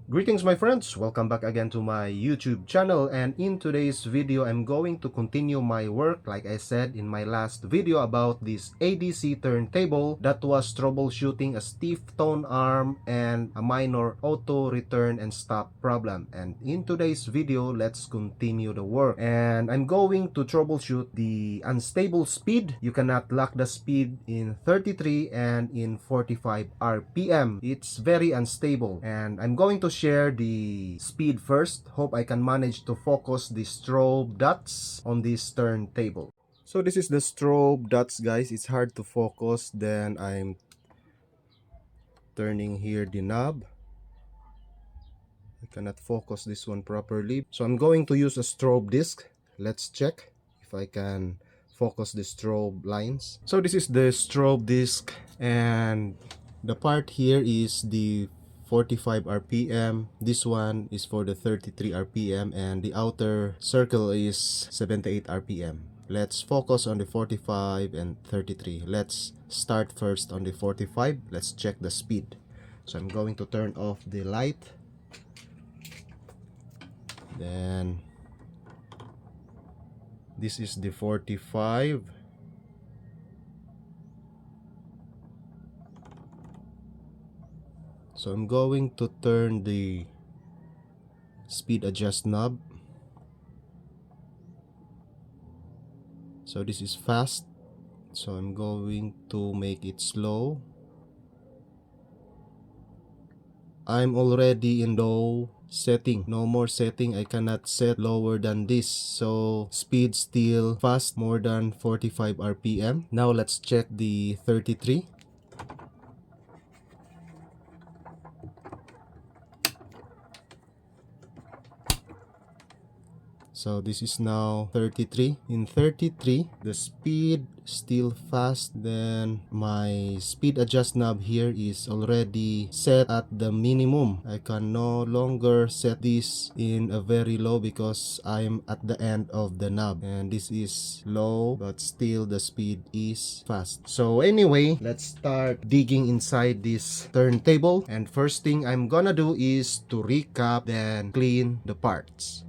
Greetings my friends, welcome back again to my YouTube channel, and in today's video I'm going to continue my work like I said in my last video about this ADC turntable that was troubleshooting a stiff tone arm and a minor auto return and stop problem. And in today's video, let's continue the work, and I'm going to troubleshoot the unstable speed. You cannot lock the speed in 33 and in 45 RPM. It's very unstable, and I'm going to share the speed first. Hope I can manage to focus the strobe dots on this turntable. So this is the strobe dots, guys. It's hard to focus. Then I'm turning here the knob. I cannot focus this one properly. So I'm going to use a strobe disc. Let's check if I can focus the strobe lines. So this is the strobe disc, and the part here is the 45 RPM. This one is for the 33 RPM, and the outer circle is 78 RPM. Let's focus on the 45 and 33. Let's start first on the 45. Let's check the speed. So I'm going to turn off the light. Then this is the 45. So I'm going to turn the speed adjust knob. So this is fast, so I'm going to make it slow. I'm already in low setting, no more setting. I cannot set lower than this, so speed still fast, more than 45 RPM. Now let's check the 33. So this is now 33. In 33, the speed still fast. Then my speed adjust knob here is already set at the minimum. I can no longer set this in a very low because I'm at the end of the knob, and this is low, but still the speed is fast. So anyway, let's start digging inside this turntable, and first thing I'm gonna do is to recap, then clean the parts.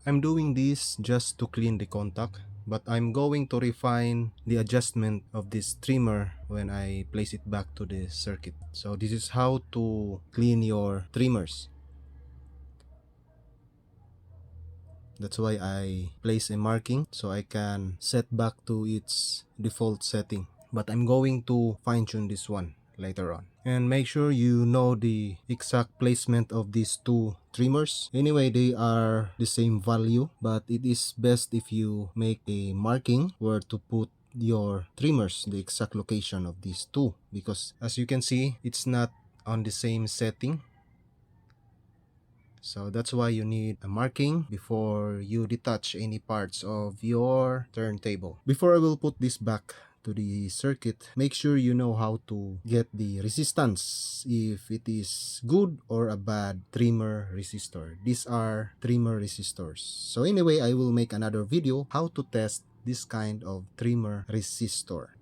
I'm doing this just to clean the contact, but I'm going to refine the adjustment of this trimmer when I place it back to the circuit. So this is how to clean your trimmers. That's why I place a marking so I can set back to its default setting. But I'm going to fine tune this one later on. And make sure you know the exact placement of these two trimmers. Anyway, they are the same value, but it is best if you make a marking where to put your trimmers, the exact location of these two, because as you can see, it's not on the same setting. So that's why you need a marking before you detach any parts of your turntable. Before I will put this back to the circuit, make sure you know how to get the resistance, if it is good or a bad trimmer resistor. These are trimmer resistors. So anyway, I will make another video how to test this kind of trimmer resistor.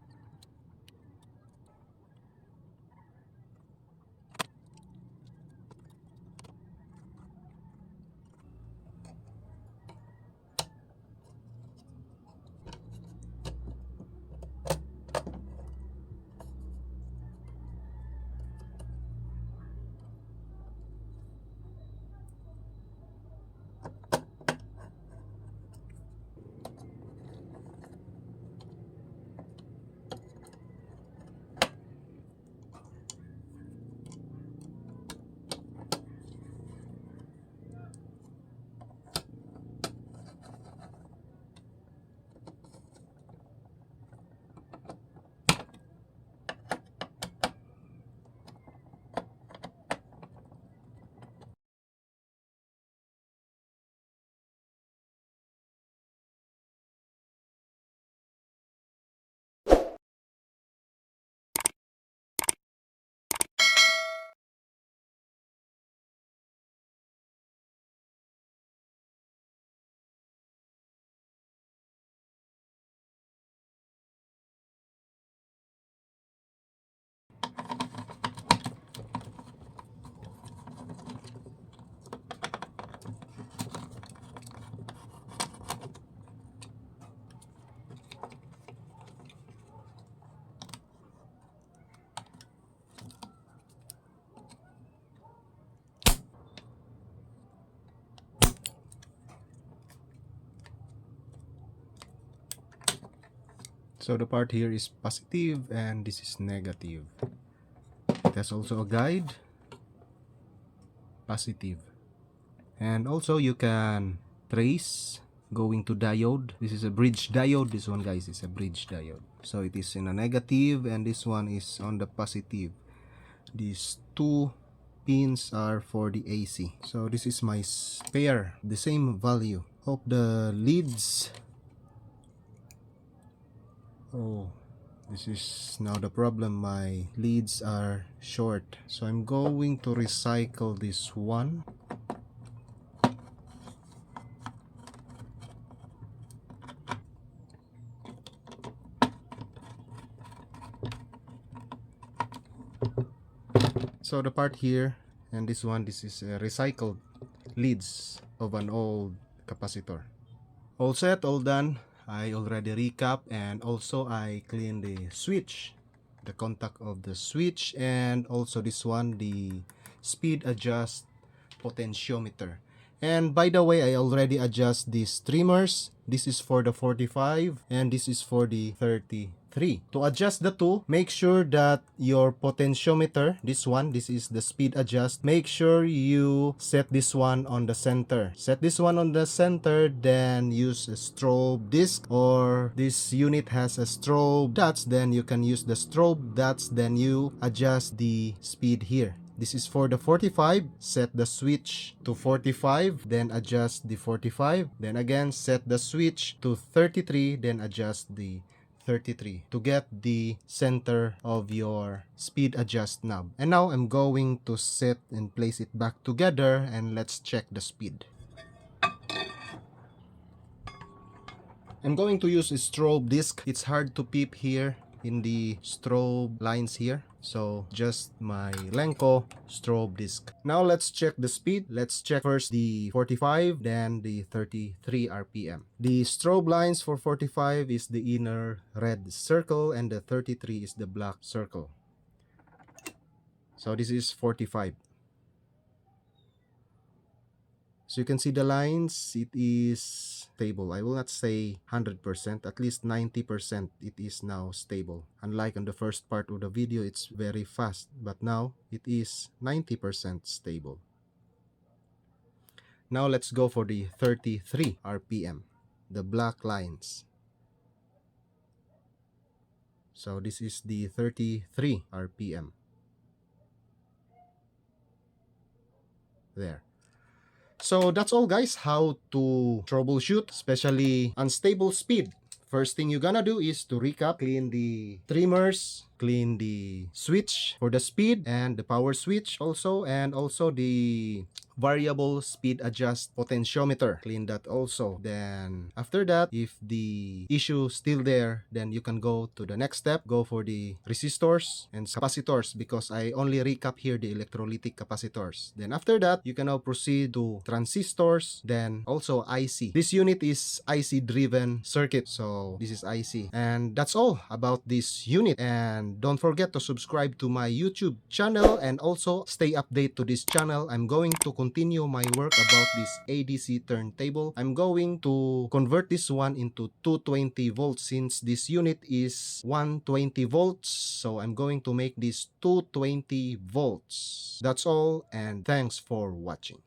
So the part here is positive and this is negative. It has also a guide, positive. And also you can trace going to diode. This is a bridge diode. This one, guys, is a bridge diode. So it is in a negative and this one is on the positive. These two pins are for the AC. So this is my spare, the same value. Hope the leads. Oh, this is now the problem. My leads are short. So I'm going to recycle this one. So the part here and this one, this is recycled leads of an old capacitor. All set, all done. I already recap and also I clean the switch, the contact of the switch, and also this one, the speed adjust potentiometer. And by the way, I already adjust these trimmers. This is for the 45 and this is for the 33. To adjust the two, make sure that your potentiometer, this one, this is the speed adjust, make sure you set this one on the center. Set this one on the center, then use a strobe disc, or this unit has a strobe dots, then you can use the strobe dots, then you adjust the speed here. This is for the 45, set the switch to 45, then adjust the 45, then again set the switch to 33, then adjust the 33 to get the center of your speed adjust knob. And now I'm going to set and place it back together and let's check the speed. I'm going to use a strobe disc. It's hard to peep here in the strobe lines here. So just my Lenco strobe disc. Now let's check the speed. Let's check first the 45, then the 33 RPM. The strobe lines for 45 is the inner red circle and the 33 is the black circle. So this is 45. So you can see the lines, it is stable. I will not say 100%, at least 90% it is now stable. Unlike on the first part of the video, it's very fast, but now it is 90% stable. Now let's go for the 33 RPM, the black lines. So this is the 33 RPM. There. So that's all guys, how to troubleshoot, especially unstable speed. First thing you're gonna do is to recap, clean the trimmers, clean the switch for the speed and the power switch also, and also the variable speed adjust potentiometer, clean that also. Then after that, if the issue still there, then you can go to the next step, go for the resistors and capacitors, because I only recap here the electrolytic capacitors. Then after that, you can now proceed to transistors, then also IC. This unit is IC driven circuit, so this is IC. And that's all about this unit. And don't forget to subscribe to my YouTube channel and also stay updated to this channel. I'm going to continue my work about this ADC turntable. I'm going to convert this one into 220 volts since this unit is 120 volts. So I'm going to make this 220 volts. That's all, and thanks for watching.